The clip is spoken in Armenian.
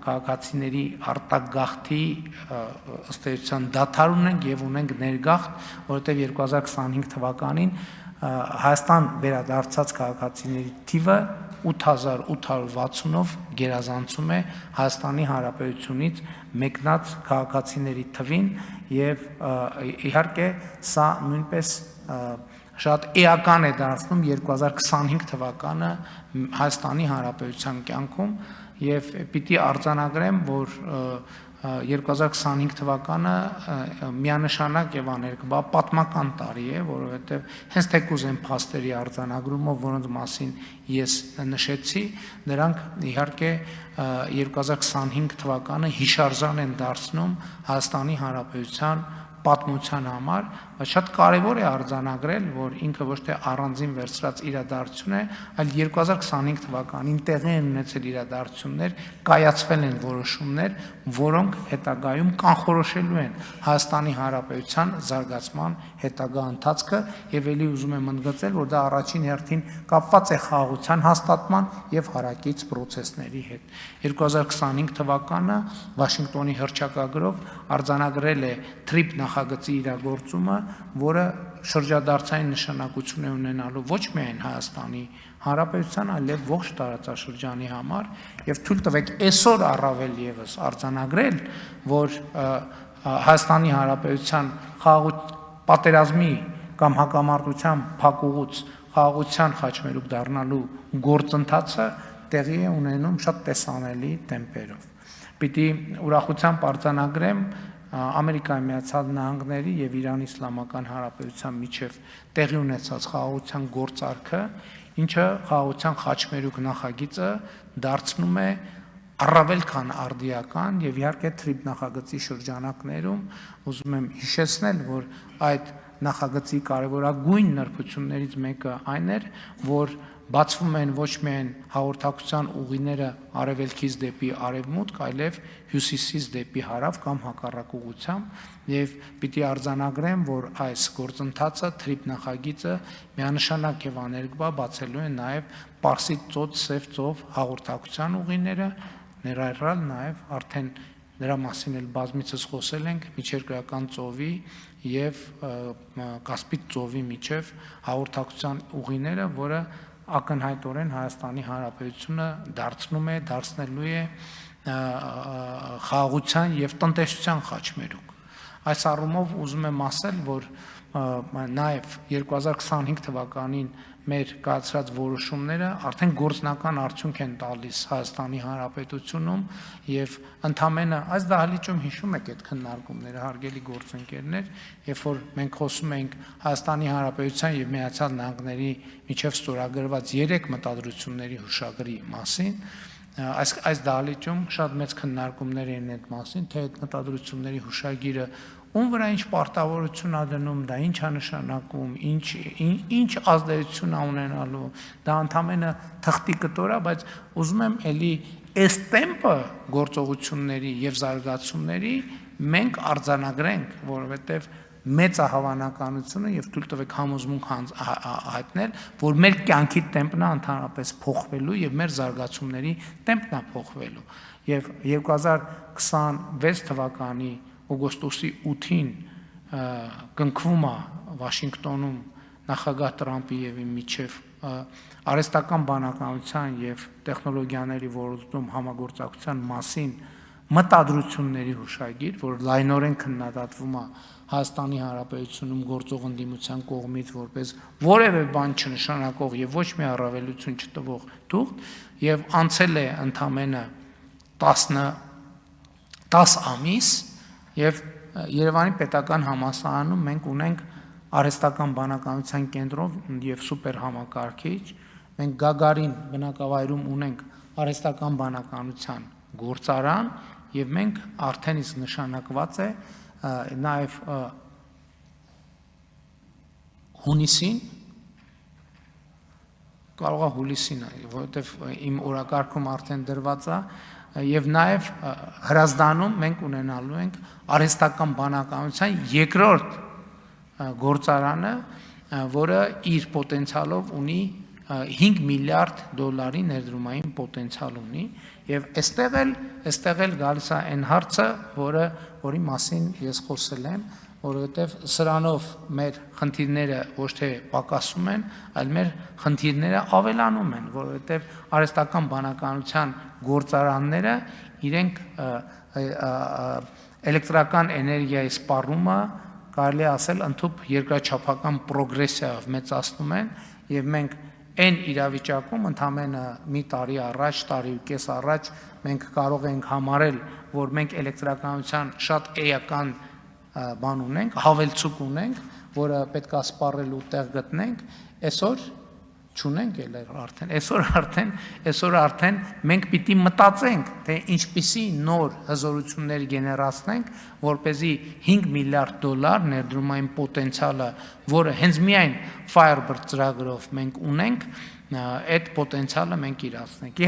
քաղաքացիների արտագաղթի ըստ էության դադար ունենք եւ ունենք ներգաղթ, որովհետեւ 2025 թվականին Հայաստան վերադարձած քաղաքացիների թիվը 8860-ով գերազանցում է Հայաստանի Հանրապետությունից մեկնած քաղաքացիների թվին եւ իհարկե սա նույնպես շատ էական է դարձնում 2025 թվականը Հայաստանի Հանրապետության կյանքում եւ պիտի արձանագրեմ, որ 2025 թվականը միանշանակ եւ աներկբա պատմական տարի է, որովհետեւ հենց թեկուզ են փաստերի արձանագրումով, որոնց մասին ես նշեցի, նրանք իհարկե 2025 թվականը հիշարժան են դարձնում Հայաստանի Հանրապետության պատմության համար, բայց շատ կարևոր է արձանագրել, որ ինքը ոչ թե առանձին վերցրած իրադարձություն է, այլ 2025 թվականին տեղի են ունեցել իրադարձություններ, կայացվել են որոշումներ, որոնք հետագայում կանխորոշելու են Հայաստանի Հանրապետության զարգացման հետագա ընթացքը եւ ելի ուզում եմ ընդգծել, որ դա առաջին հերթին կապված է խաղաղության հաստատման եւ հարակից process-ների հետ։ 2025 թվականը Վաշինգտոնի հռչակագրով արձանագրել է TRIP նախագծի իրագործումը, որը շրջադարձային նշանակություն է ունենալու ոչ միայն Հայաստանի Հանրապետության, այլև ողջ տարածաշրջանի համար եւ թույլ տվեք այսօր առավել եւս արձանագրել, որ Հայաստանի Հանրապետության պատերազմի կամ հակամարտության փակուղուց խաղաղության խաչմերուկ դառնալու գործընթացը տեղի է ունենում շատ տեսանելի տեմպերով։ Պիտի ուրախությամբ արձանագրեմ Ամերիկայի Միացյալ Նահանգների եւ Իրանի Իսլամական Հանրապետության միջև տեղի ունեցած խաղաղության գործարքը, ինչը խաղաղության խաչմերուկ նախագիծը դարձնում է առավել քան արդիական եւ իհարկե TRIP նախագծի շրջանակներում ուզում եմ հիշեցնել, որ այդ նախագծի կարևորագույն նրբություններից մեկը այն էր, որ բացվում են ոչ միայն հաղորդակցության ուղիները արևելքից դեպի արևմուտք, այլև հյուսիսից դեպի հարավ կամ հակառակ ուղղությամբ եւ պիտի արձանագրեմ, որ այս գործընթացը TRIP նախագիծը միանշանակ եւ աներկբա բացելու է նաեւ Պարսից ծոց Սև ծով հաղորդակցության ուղիները, ներառյալ նաեւ արդեն նրա մասին էլ բազմիցս խոսել ենք միջերկրական ծովի եւ Կասպից ծովի միջև հաղորդակցության ուղիները, որը ակնհայտորեն Հայաստանի Հանրապետությունը դարձնելու է խաղաղության եւ տնտեսության խաչմերուկ։ Այս առումով ուզում եմ ասել, որ նաեւ 2025 թվականին մեր կայացրած որոշումները արդեն գործնական արդյունք են տալիս Հայաստանի Հանրապետությունում եւ ընդամենը այս դահլիճում հիշում եք այդ քննարկումները, հարգելի գործընկերներ, երբ որ մենք խոսում ենք Հայաստանի Հանրապետության եւ Միացյալ Նահանգների միջև ստորագրված 3 մտադրությունների հուշագրի մասին, այս դահլիճում շատ մեծ քննարկումներ են այդ մասին, թե այդ մտադրությունների հուշագիրը ում վրա ինչ պարտավորություն ա դնում, դա ինչ ա նշանակում, ինչ ազդեցություն ա ունենալու, դա ընդամենը թղթի կտոր ա, բայց ուզում եմ էլի այս տեմպը գործողությունների եւ զարգացումների մենք արձանագրենք, որովհետեւ մեծ է հավանականությունը եւ թույլ տվեք համոզմունք հայտնել, որ մեր կյանքի տեմպն է ընդհանրապես փոխվելու եւ մեր զարգացումների տեմպն է փոխվելու։ Եվ 2026 թվականի օգոստոսի 8-ին կնքվում է Վաշինգտոնում նախագահ Տրամփի եւ իմ միջև արհեստական բանականության եւ տեխնոլոգիաների ոլորտում համագործակցության մասին մտադրությունների հուշագիր, որ լայնորեն քննադատվում է Հայաստանի Հանրապետությունում գործող ընդդիմության կողմից որպես որևէ բան չնշանակող եւ ոչ մի առավելություն չտվող թուղթ եւ անցել է ընդամենը 10 ամիս եւ Երևանի պետական համալսարանում մենք ունենք արհեստական բանականության կենտրոն եւ սուպեր համակարգիչ, մենք Գագարին բնակավայրում ունենք արհեստական բանականության գործարան եւ մենք արդեն իսկ նշանակված է նաեւ հունիսին կարող է հուլիսին, որովհետեւ իմ օրակարգում արդեն դրված է եւ նաեւ Հրազդանում մենք ունենալու ենք արհեստական բանականության երկրորդ գործարանը, որը իր պոտենցիալով ունի $5 միլիարդ ներդրումային պոտենցիալ ունի Եվ այստեղ էլ գալիս է այն հարցը, որի մասին ես խոսել եմ, որովհետև սրանով մեր խնդիրները ոչ թե պակասում են, այլ մեր խնդիրները ավելանում են, որովհետև արհեստական բանականության գործարանները իրենք էլեկտրական էներգիայի սպառումը կարելի է ասել ընդհանուր երկրաչափական պրոգրեսիայով մեծացնում են, եւ մենք այն իրավիճակում ընդամենը մի տարի առաջ, տարի ու կես առաջ մենք կարող ենք համարել, որ մենք էլեկտրականության շատ էական բան ունենք, հավելցուկ ունենք, որը պետք է սպառելու տեղ գտնենք, այսօր չունենք այսօր արդեն մենք պիտի մտածենք, թե ինչպիսի նոր հզորություններ գեներացնենք, որպեսզի $5 միլիարդ ներդրումային պոտենցիալը, որը հենց միայն Firebird ծրագրով մենք ունենք, այդ պոտենցիալը մենք իրացնենք։